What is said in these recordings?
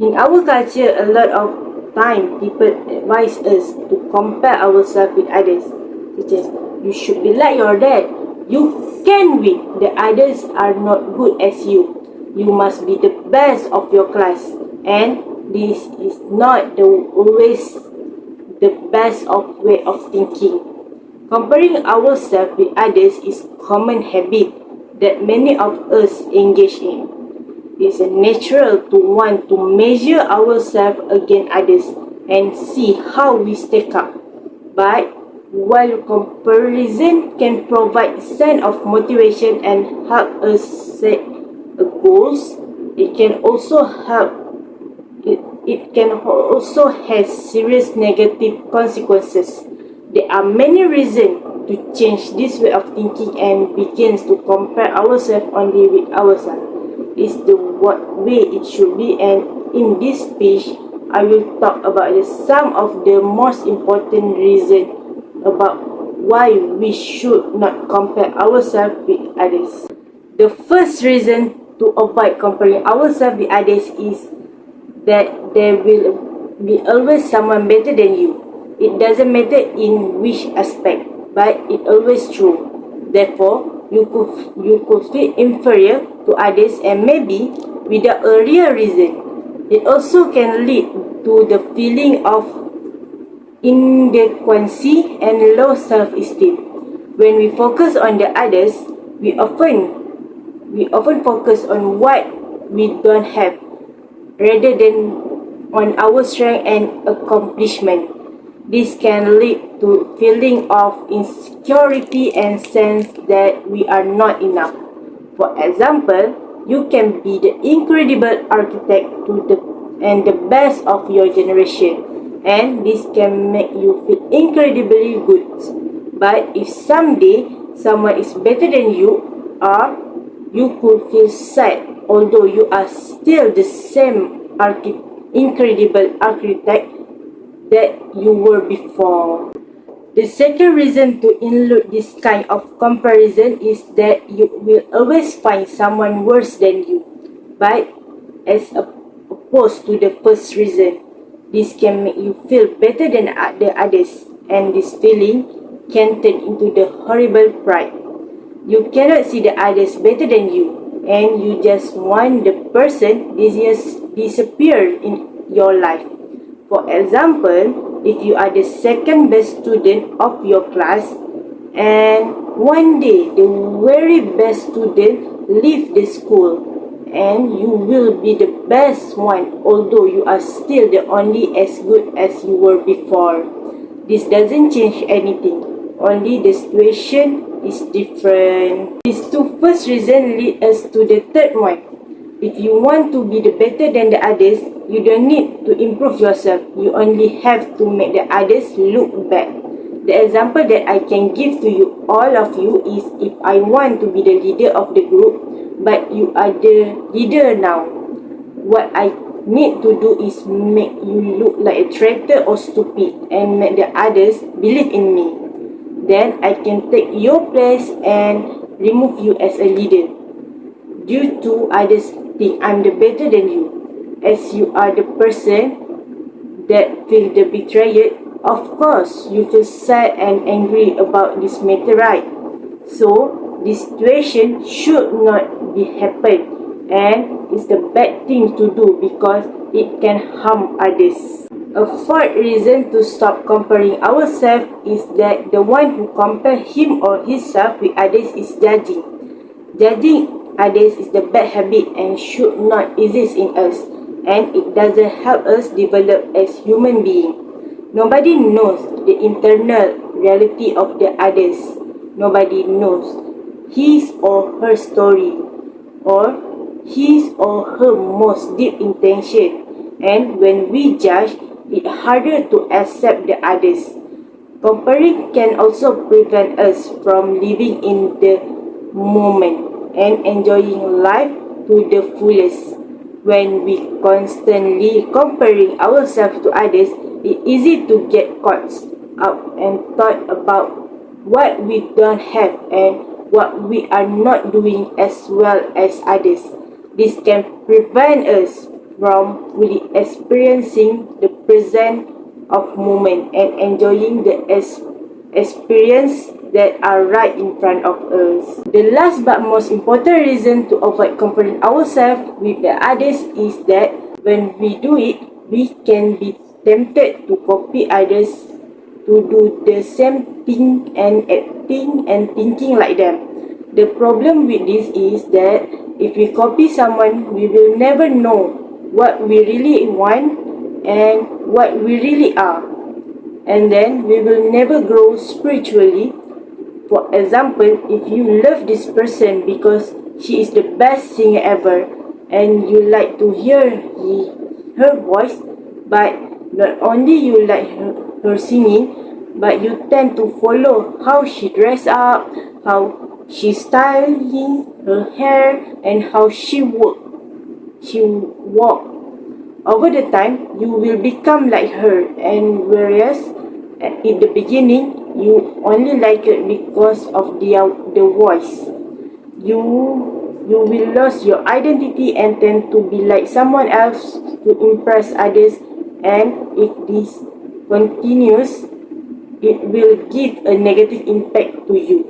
In our culture, a lot of time people advise us to compare ourselves with others. Such as, you should be like your dad. You can win. The others are not good as you. You must be the best of your class. And this is not always the best of way of thinking. Comparing ourselves with others is a common habit that many of us engage in. It's natural to want to measure ourselves against others and see how we stack up. But while comparison can provide a sense of motivation and help us set goals, it can also have serious negative consequences. There are many reasons to change this way of thinking and begins to compare ourselves only with ourselves. Is the way it should be, and in this page I will talk about some of the most important reasons about why we should not compare ourselves with others. The first reason to avoid comparing ourselves with others is that there will be always someone better than you. It doesn't matter in which aspect, but it always true. Therefore, you could feel inferior to others and maybe without a real reason. It also can lead to the feeling of inadequacy and low self-esteem. When we focus on the others, we often focus on what we don't have rather than on our strength and accomplishment. This can lead to feeling of insecurity and sense that we are not enough. For example, you can be the incredible architect and the best of your generation, and this can make you feel incredibly good. But if someday someone is better than you are, you could feel sad, although you are still the same incredible architect that you were before. The second reason to include this kind of comparison is that you will always find someone worse than you. But as opposed to the first reason, this can make you feel better than the others, and this feeling can turn into the horrible pride. You cannot see the others better than you, and you just want the person disappear in your life. For example, if you are the second best student of your class and one day the very best student leave the school and you will be the best one, although you are still the only as good as you were before. This doesn't change anything, only the situation is different. These two first reasons lead us to the third one. If you want to be the better than the others, you don't need to improve yourself. You only have to make the others look bad. The example that I can give to you, all of you, is if I want to be the leader of the group, but you are the leader now. What I need to do is make you look like a traitor or stupid and make the others believe in me. Then I can take your place and remove you as a leader. Due to others think I'm the better than you. As you are the person that feel the betrayed, of course you feel sad and angry about this matter, right? So this situation should not be happen, and it's the bad thing to do because it can harm others. A fourth reason to stop comparing ourselves is that the one who compare him or herself with others is judging. Judging others is the bad habit and should not exist in us, and it doesn't help us develop as human beings. Nobody knows the internal reality of the others. Nobody knows his or her story or his or her most deep intention, and when we judge, it's harder to accept the others. Comparing can also prevent us from living in the moment and enjoying life to the fullest. When we constantly comparing ourselves to others, it's easy to get caught up and thought about what we don't have and what we are not doing as well as others. This can prevent us from fully experiencing the present of moment and enjoying the experience that are right in front of us. The last but most important reason to avoid comparing ourselves with the others is that when we do it, we can be tempted to copy others, to do the same thing and acting and thinking like them. The problem with this is that if we copy someone, we will never know what we really want and what we really are. And then we will never grow spiritually. For example, if you love this person because she is the best singer ever and you like to hear her voice, but not only you like her singing, but you tend to follow how she dress up, how she styling her hair, and how she walk. Over the time, you will become like her, and whereas in the beginning, you only like it because of the voice. You will lose your identity and tend to be like someone else to impress others, and if this continues, it will give a negative impact to you.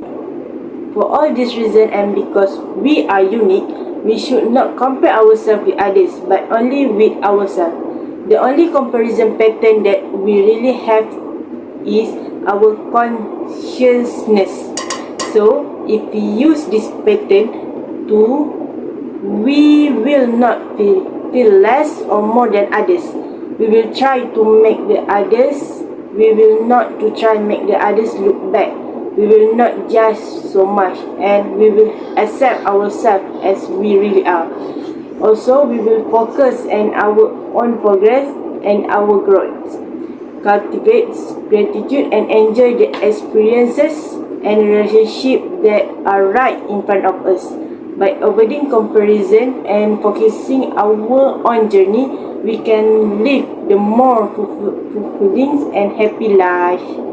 For all these reasons and because we are unique, we should not compare ourselves with others, but only with ourselves. The only comparison pattern that we really have is our consciousness. So, if we use this pattern we will not feel less or more than others. We will try to make the others, we will not to try and make the others look bad. We will not judge so much, and we will accept ourselves as we really are. Also, we will focus on our own progress and our growth. Cultivate gratitude and enjoy the experiences and relationships that are right in front of us. By avoiding comparison and focusing our own journey, we can live the more fulfilling and happy life.